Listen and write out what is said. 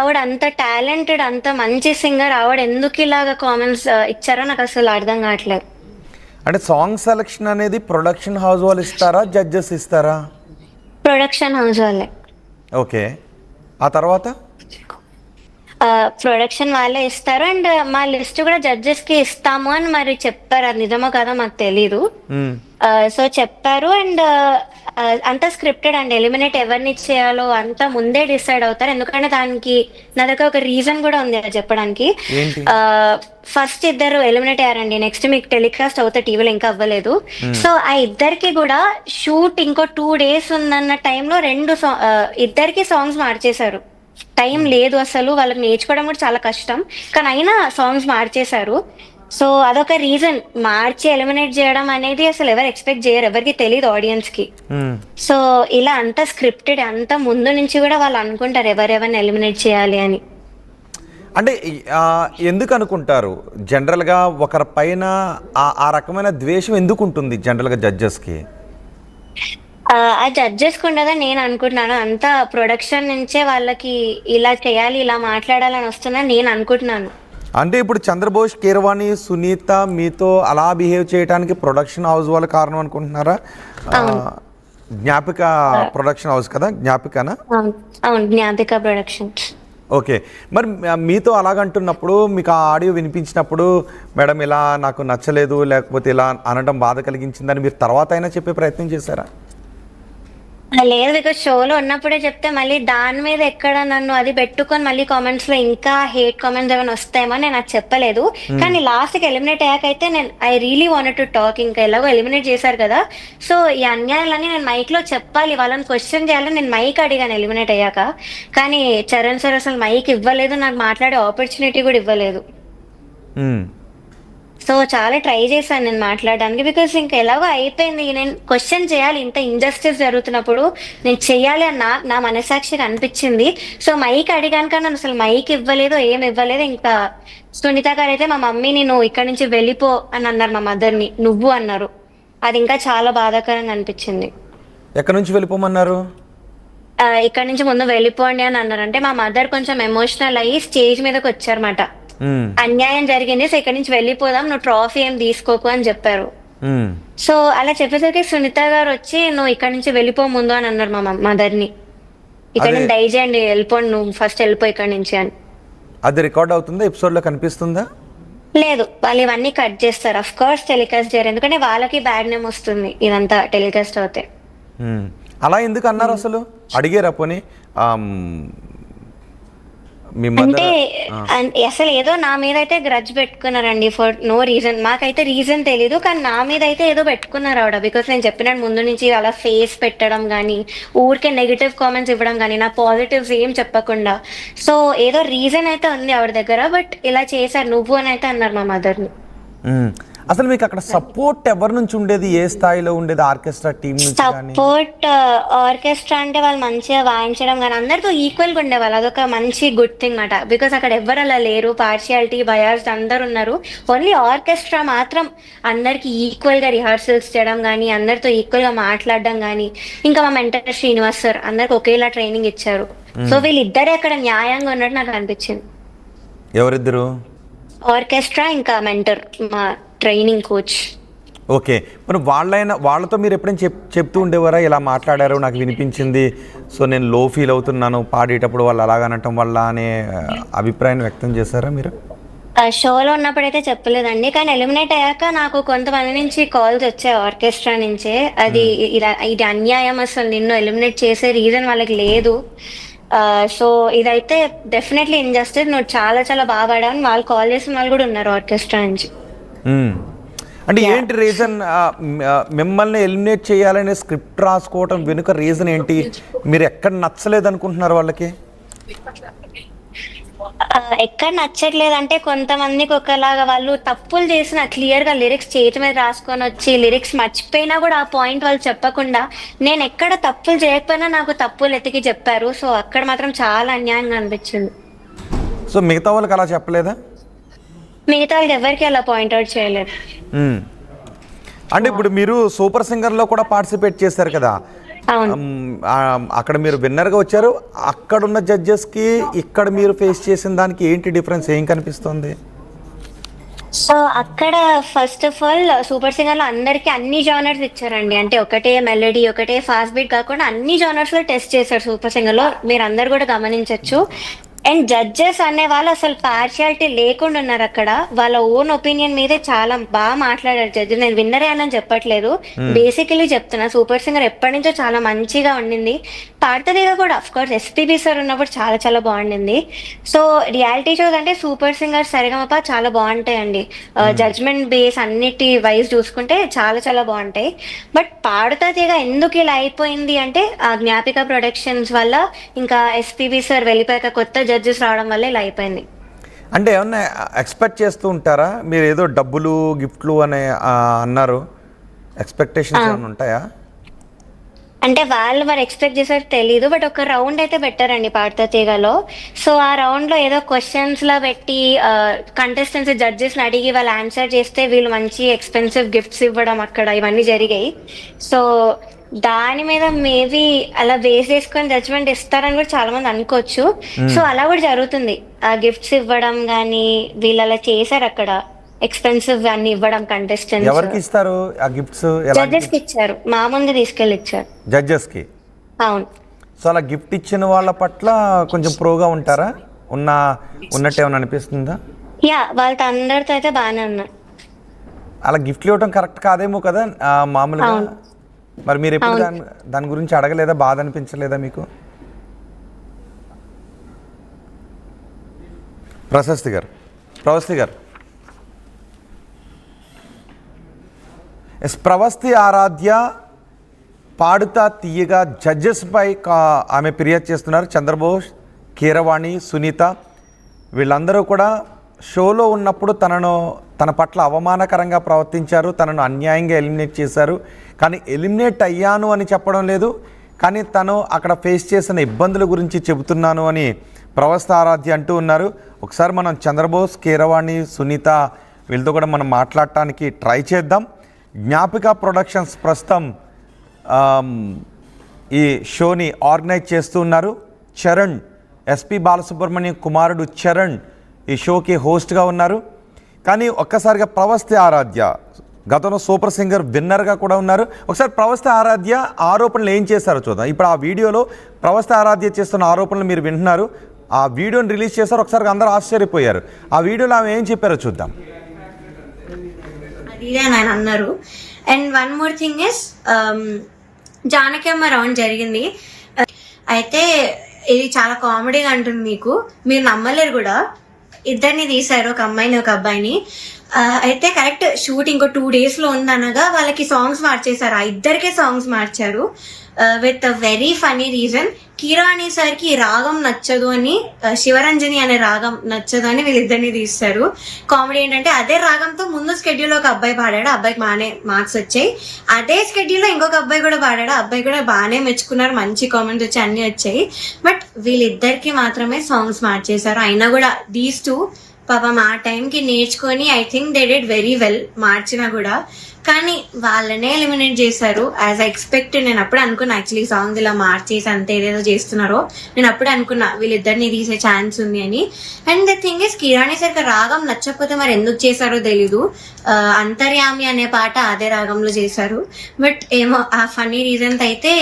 ఆవిడ అంత టాలెంటెడ్, అంత మంచి సింగర్. ఆవిడ ఎందుకు ఇలాగ కామెంట్స్ ఇచ్చారో నాకు అసలు అర్థం కావట్లేదు. అంటే సాంగ్ సెలక్షన్ అనేది ప్రొడక్షన్ హౌస్ వాళ్ళు ఇస్తారా, జడ్జెస్ ఇస్తారా? ప్రొడక్షన్ హౌస్ వాళ్ళే. ఓకే. ఆ తర్వాత ప్రొడక్షన్ వాళ్ళే ఇస్తారు. అండ్ మా లిస్ట్ కూడా జడ్జెస్ కి ఇస్తాము అని మరి చెప్పారు. అది నిజమో కదా మాకు తెలీదు. మ్మ్. సో చెప్పారు. అండ్ అంతా స్క్రిప్టెడ్ అండి. ఎలిమినేట్ ఎవరిని చేయాలో అంతా ముందే డిసైడ్ అవుతారు. ఎందుకంటే దానికి నా దగ్గర ఒక రీజన్ కూడా ఉంది అది చెప్పడానికి. ఏంటి? ఫస్ట్ ఇద్దరు ఎలిమినేట్ అయ్యారండి. నెక్స్ట్ మీకు టెలికాస్ట్ అవుతా టీవీలో ఇంకా అవ్వలేదు. మ్మ్. సో ఆ ఇద్దరికి కూడా షూట్ ఇంకో 2 days ఉందన్న టైంలో ఇద్దరికి సాంగ్స్ మార్చేశారు. టైం లేదు అసలు, వాళ్ళకి నేర్చుకోవడం కూడా చాలా కష్టం. కానీ అయినా సాంగ్స్ మార్చేశారు. సో అదొక రీజన్. మార్చి ఎలిమినేట్ చేయడం అనేది అసలు ఎవరు ఎక్స్పెక్ట్ చేయరు, ఎవరికి తెలియదు ఆడియన్స్ కి. మ్మ్. సో ఇలా అంతా స్క్రిప్టెడ్, అంతా ముందు నుంచి కూడా వాళ్ళు అనుకుంటారు ఎవరెవరిని ఎలిమినేట్ చేయాలి అని. అంటే ఎందుకు అనుకుంటారు జనరల్గా ఒకరి పైన ఆ రకమైన ద్వేషం ఎందుకు ఉంటుంది జనరల్గా జడ్జెస్కి? ఆ జడ్జెస్ కి ఉండదని నేను అనుకుంటున్నాను. అంతా ప్రొడక్షన్ నుంచే వాళ్ళకి ఇలా చేయాలి, ఇలా మాట్లాడాలని వస్తుందని నేను అనుకుంటున్నాను. అంటే ఇప్పుడు చంద్రబోస్, కీరవాణి, సునీత మీతో అలా బిహేవ్ చేయడానికి ప్రొడక్షన్ హౌస్ వాళ్ళ కారణం అనుకుంటున్నారా? జ్ఞాపిక ప్రొడక్షన్ హౌస్ కదా, జ్ఞాపికనా? అవును, జ్ఞాపిక ప్రొడక్షన్స్. ఓకే. మరి మీతో అలాగంటున్నప్పుడు మీకు ఆ ఆడియో వినిపించినప్పుడు మేడం ఇలా నాకు నచ్చలేదు, లేకపోతే ఇలా అనడం బాధ కలిగించిందని మీరు తర్వాత అయినా చెప్పే ప్రయత్నం చేశారా? లేదు, బికాస్ షోలో ఉన్నప్పుడే చెప్తే మళ్ళీ దాని మీద ఎక్కడ నన్ను అది పెట్టుకొని మళ్ళీ కామెంట్స్ లో ఇంకా హేట్ కామెంట్స్ ఏమైనా వస్తాయేమో నేను అది చెప్పలేదు. కానీ లాస్ట్ కి ఎలిమినేట్ అయ్యాకైతే నేను I really wanted to talk. ఇంకా ఎలాగో ఎలిమినేట్ చేశారు కదా, సో ఈ అన్యాయాలన్నీ నేను మైక్ లో చెప్పాలి, వాళ్ళని క్వశ్చన్ చేయాలని నేను మైక్ అడిగాను ఎలిమినేట్ అయ్యాక. కానీ చరణ్ సార్ అసలు మైక్ ఇవ్వలేదు, నాకు మాట్లాడే ఆపర్చునిటీ కూడా ఇవ్వలేదు. సో చాలా ట్రై చేశాను నేను మాట్లాడడానికి, బికాస్ ఇంకా ఎలాగో అయిపోయింది. నేను క్వశ్చన్ చేయాలి, ఇంత ఇంజస్టిస్ జరుగుతున్నప్పుడు నేను చెయ్యాలి అని నా మనసాక్షికి అనిపించింది. సో మైక్ అడిగాను కానీ నన్ను అసలు మైక్ ఇవ్వలేదు, ఏం ఇవ్వలేదు. ఇంకా సునీత గారు అయితే మా మమ్మీని నువ్వు ఇక్కడ నుంచి వెళ్ళిపో అని అన్నారు, మా మదర్ని నువ్వు అన్నారు. అది ఇంకా చాలా బాధాకరంగా అనిపించింది. ఎక్కడి నుంచి వెళ్ళిపోమన్నారు? ఇక్కడ నుంచి ముందు వెళ్ళిపోండి అని అన్నారు. అంటే మా మదర్ కొంచెం ఎమోషనల్ అయ్యి స్టేజ్ మీదకి వచ్చారన్నమాట. అన్యాయం జరిగింది, సో ఇక్కడ నుంచి వెళ్ళిపోదాం, నువ్వు ట్రాఫీ ఏం తీసుకోకు అని చెప్పారు. సో అలా చెప్పేసరికి సునీత గారు వచ్చి నువ్వు ఇక్కడ నుంచి వెళ్ళిపో ముందు అని అన్నారు మా మదర్ని. ఇక్కడ నుంచి దయచేయండి, వెళ్ళిపోండి, నువ్వు ఫస్ట్ వెళ్ళిపో ఇక్కడ నుంచి అని. అది రికార్డ్ అవుతుందా, ఎపిసోడ్ లో కనిపిస్తుందా? లేదు, వాళ్ళు ఇవన్నీ కట్ చేస్తారు. అఫ్ కోర్స్ టెలికాస్ట్ చేయరు, ఎందుకంటే వాళ్ళకి బ్యాడ్ నేమ్ వస్తుంది ఇదంతా టెలికాస్ట్ అవుతే. అలా ఎందుకు అన్నారు అసలు? అడిగారా పోనీ? అంటే అసలు ఏదో నా మీద అయితే గ్రడ్జ్ పెట్టుకున్నారండి ఫర్ నో రీజన్. మాకైతే రీజన్ తెలీదు, కానీ నా మీద అయితే ఏదో పెట్టుకున్నారు ఆవిడ. బికాస్ నేను చెప్పినట్టు ముందు నుంచి అలా ఫేస్ పెట్టడం కానీ, ఊరికే నెగిటివ్ కామెంట్స్ ఇవ్వడం కానీ, నా పాజిటివ్స్ ఏం చెప్పకుండా. సో ఏదో రీజన్ అయితే ఉంది ఆవిడ దగ్గర. బట్ ఇలా చేశారు నువ్వు అని అయితే అన్నారు మా మదర్ని. అసలు మీకు అక్కడ సపోర్ట్ ఎవరి నుంచి ఉండేది, ఏ స్థాయిలో ఉండేది? ఆర్కెస్ట్రా టీం నుంచి? సపోర్ట్ ఆర్కెస్ట్రా అంటే వాళ్ళు మంచిగా వాయించడం కానీ అందరితో ఈక్వల్ గా ఉండేవాళ్ళు. అదొక మంచి గుడ్ థింగ్ మాట. బికాస్ అక్కడ ఎవరు అలా లేరు, పార్షియాలిటీ బయాస్ అందరు ఉన్నారు. ఓన్లీ ఆర్కెస్ట్రా మాత్రం అందరికి ఈక్వల్ గా రిహార్సల్స్ చేయడం కానీ, అందరితో ఈక్వల్ గా మాట్లాడడం కానీ. ఇంకా మా మెంటర్ శ్రీనివాస్ సార్ అందరికి ఒకేలా ట్రైనింగ్ ఇచ్చారు. సో వీళ్ళిద్దరే అక్కడ న్యాయంగా ఉన్నట్టు నాకు అనిపించింది. ఎవరిద్దరు? ఆర్కెస్ట్రా ఇంకా మెంటర్, మా ట్రైనింగ్ కోచ్. ఓకే. మరి వాళ్ళతో మీరు ఎప్పుడైనా చెప్తూ ఉండేవారా ఇలా మాట్లాడారు నాకు వినిపించింది, సో నేను లో ఫీల్ అవుతున్నాను పాడేటప్పుడు వాళ్ళు అలాగనటం వల్ల అనే అభిప్రాయం వ్యక్తం చేశారా మీరు? షోలో ఉన్నప్పుడైతే చెప్పలేదండి, కానీ ఎలిమినేట్ అయ్యాక నాకు కొంతమంది నుంచి కాల్స్ వచ్చాయి ఆర్కెస్ట్రా నుంచే. అది ఇది అన్యాయం, అసలు నిన్ను ఎలిమినేట్ చేసే రీజన్ వాళ్ళకి లేదు. సో ఇదైతే డెఫినెట్లీ ఇంజస్టిస్, నువ్వు చాలా చాలా బాగా పాడావని వాళ్ళు కాల్ చేసిన వాళ్ళు కూడా ఉన్నారు ఆర్కెస్ట్రా నుంచి. అంటే ఏంటి రీజన్? మిమ్మల్ని ఎలిమినేట్ చేయాలనే స్క్రిప్ట్ రాసుకోవటం వెనుక రీజన్ ఏంటి? మీరు ఎక్కడ నచ్చలేదు అనుకుంటున్నారు వాళ్ళకి? ఎక్కడ నచ్చట్లేదు అంటే కొంతమందికి ఒకలాగా వాళ్ళు తప్పులు చేసిన క్లియర్ గా లిరిక్స్ చేతి మీద రాసుకొని వచ్చి లిరిక్స్ మర్చిపోయినా కూడా ఆ పాయింట్ వాళ్ళు చెప్పకుండా, నేను ఎక్కడ తప్పులు చేయకపోయినా నాకు తప్పులు ఎతికి చెప్పారు. సో అక్కడ మాత్రం చాలా అన్యాయంగా అనిపించింది. సో మిగతా వాళ్ళకి అలా చెప్పలేదా? మిగతా వాళ్ళకి ఎవరికి అలా పాయింట్అవుట్ చేయలేదు. అంటే ఇప్పుడు మీరు సూపర్ సింగర్లో కూడా పార్టిసిపేట్ చేశారు కదా, అవును. అక్కడ మీరు విన్నర్గా వచ్చారు. అక్కడున్న జడ్జెస్కి ఇక్కడ మీరు ఫేస్ చేసిన దానికి ఏంటి డిఫరెన్స్, ఏం కనిపిస్తుంది? సో అక్కడ first of all super singer లో అందరికి అన్ని జానర్స్ ఇచ్చారండి. అంటే ఒకటే మెలడీ, ఒకటే ఫాస్ట్ బీట్ కాకుండా అన్ని జానర్స్ లో టెస్ట్ చేశారు సూపర్ సింగర్ లో. మీరు అందరు కూడా గమనించవచ్చు. అండ్ జడ్జెస్ అనే వాళ్ళు అసలు పార్షియాలిటీ లేకుండా ఉన్నారు అక్కడ. వాళ్ళ ఓన్ ఒపీనియన్ మీదే చాలా బాగా మాట్లాడారు జడ్జి. నేను విన్నరే అని చెప్పట్లేదు, బేసికలీ చెప్తున్నా. సూపర్ సింగర్ ఎప్పటి నుంచో చాలా మంచిగా ఉండింది. పాడుతుందిగా కూడా అఫ్ కోర్స్ ఎస్పీబీ సార్ ఉన్నప్పుడు చాలా చాలా బాగుండింది. సో రియాలిటీ షోస్ అంటే సూపర్ సింగర్, సరిగమప చాలా బాగుంటాయండి. జడ్జ్మెంట్ బేస్ అన్నిటి వైజ్ చూసుకుంటే చాలా చాలా బాగుంటాయి. బట్ పాడుతుందిగా ఎందుకు ఇలా అయిపోయింది అంటే ఆ జ్ఞాపిక ప్రొడక్షన్స్ వల్ల, ఇంకా ఎస్పీబీ సార్ వెళ్ళిపోయాక కొత్త జడ్జెస్ రావడం వల్ల ఇలా అయిపోయింది. అంటే ఏమన్నా ఎక్స్పెక్ట్ చేస్తూ ఉంటారా మీరు? ఏదో డబ్బులు గిఫ్ట్లు అనే అన్నారు, ఎక్స్పెక్టేషన్స్ ఏమైనా ఉంటాయా? అంటే వాళ్ళు మరి ఎక్స్పెక్ట్ చేసారు తెలీదు. బట్ ఒక రౌండ్ అయితే పెట్టారండి పాడతా తీగలో. సో ఆ రౌండ్ లో ఏదో క్వశ్చన్స్ లా పెట్టి కంటెస్టెంట్స్ జడ్జెస్ అడిగి వాళ్ళు ఆన్సర్ చేస్తే వీళ్ళు మంచి ఎక్స్పెన్సివ్ గిఫ్ట్స్ ఇవ్వడం అక్కడ ఇవన్నీ జరిగాయి. సో దాని మీద మేబీ అలా బేస్ చేసుకొని జడ్జ్మెంట్ ఇస్తారని కూడా చాలా మంది అనుకోవచ్చు. సో అలా కూడా జరుగుతుంది. ఆ గిఫ్ట్స్ ఇవ్వడం గానీ వీళ్ళు అలా చేశారు అక్కడ, ఎక్స్పెన్సివ్ అన్ని ఇవ్వడం కంటెస్టెంట్స్. ఎవరికి ఇస్తారు ఆ గిఫ్ట్స్? జడ్జెస్ కి ఇచ్చారు, మా ముందు తీసుకెళ్ళి ఇచ్చారు జడ్జెస్ కి. అవును. సో అలా గిఫ్ట్ ఇచ్చిన వాళ్ళ పట్ల కొంచెం ప్రోగా ఉంటారా? ఉన్నట్టు ఏమైనా అనిపిస్తుందా? యా, వాళ్ళతో అందరితో అయితే బాగానే ఉన్నారు. అలా గిఫ్ట్లు ఇవ్వడం కరెక్ట్ కాదేమో కదా మామూలుగా. మరి మీరు ఎప్పుడు దాని గురించి అడగలేదా? బాధ అనిపించలేదా మీకు? ప్రశస్తి గారు ప్రవస్తి ఆరాధ్య పాడుతా తీయగా జడ్జెస్పై ఆమె ఫిర్యాదు చేస్తున్నారు. చంద్రబోస్, కీరవాణి, సునీత వీళ్ళందరూ కూడా షోలో ఉన్నప్పుడు తన పట్ల అవమానకరంగా ప్రవర్తించారు, తనను అన్యాయంగా ఎలిమినేట్ చేశారు. కానీ ఎలిమినేట్ అయ్యాను అని చెప్పడం లేదు, కానీ తను అక్కడ ఫేస్ చేసిన ఇబ్బందుల గురించి చెబుతున్నాను అని ప్రవస్తి ఆరాధ్య అంటూ ఉన్నారు. ఒకసారి మనం చంద్రబోస్, కీరవాణి, సునీత వీళ్ళతో కూడా మనం మాట్లాడటానికి ట్రై చేద్దాం. జ్ఞాపిక ప్రొడక్షన్స్ ప్రస్తుతం ఈ షోని ఆర్గనైజ్ చేస్తూ ఉన్నారు. చరణ్, ఎస్పి బాలసుబ్రహ్మణ్యం కుమారుడు చరణ్ ఈ షోకి హోస్ట్గా ఉన్నారు. కానీ ఒక్కసారిగా ప్రవస్తి ఆరాధ్య గతంలో సూపర్ సింగర్ విన్నర్గా కూడా ఉన్నారు. ఒకసారి ప్రవస్తి ఆరాధ్య ఆరోపణలు ఏం చేశారో చూద్దాం. ఇప్పుడు ఆ వీడియోలో ప్రవస్తి ఆరాధ్య చేస్తున్న ఆరోపణలు మీరు వింటున్నారు. ఆ వీడియోని రిలీజ్ చేశారు. ఒకసారి అందరూ ఆశ్చర్యపోయారు. ఆ వీడియోలో ఆమె ఏం చెప్పారో చూద్దాం. ఆయన అన్నారు. And one more thing is, Janakamma round జరిగింది. అయితే ఇది చాలా కామెడీగా అంటుంది మీకు, మీరు నమ్మలేరు కూడా. ఇద్దరిని తీశారు, ఒక అమ్మాయిని ఒక అబ్బాయిని. అయితే కరెక్ట్ షూట్ ఇంకో 2 days లో ఉందనగా వాళ్ళకి సాంగ్స్ మార్చేశారు. ఆ ఇద్దరికే సాంగ్స్ మార్చారు విత్ వెరీ ఫనీ రీజన్. కిరాణి సార్కి రాగం నచ్చదు అని, శివరంజని అనే రాగం నచ్చదు అని వీళ్ళిద్దరిని తీస్తారు. కామెడీ ఏంటంటే అదే రాగంతో ముందు స్కెడ్యూల్లో ఒక అబ్బాయి పాడాడు, అబ్బాయికి బాగానే మార్క్స్ వచ్చాయి. అదే స్కెడ్యూల్లో ఇంకొక అబ్బాయి కూడా పాడాడు, అబ్బాయి కూడా బాగానే మెచ్చుకున్నారు, మంచి కామెంట్స్ వచ్చాయి, అన్ని వచ్చాయి. బట్ వీళ్ళిద్దరికి మాత్రమే సాంగ్స్ మార్చేశారు. అయినా కూడా దీస్ టూ పాపం ఆ టైంకి నేర్చుకొని I think they did very well మార్చినా కూడా. కానీ వాళ్ళనే ఎలిమినేట్ చేశారు యాజ్ ఐ ఎక్స్పెక్ట్. నేను అప్పుడే అనుకున్నా యాక్చువల్లీ సాంగ్స్ ఇలా మార్చేసి అంత ఏదేదో చేస్తున్నారో నేను అప్పుడే అనుకున్నా వీళ్ళిద్దరిని తీసే ఛాన్స్ ఉంది అని. అండ్ ద థింగ్ ఇస్, కిరాణి సార్కి రాగం నచ్చకపోతే మరి ఎందుకు చేశారో తెలీదు. అంతర్యామి అనే పాట అదే రాగంలో చేశారు. బట్ ఏమో ఆ ఫనీ రీజన్స్ అయితే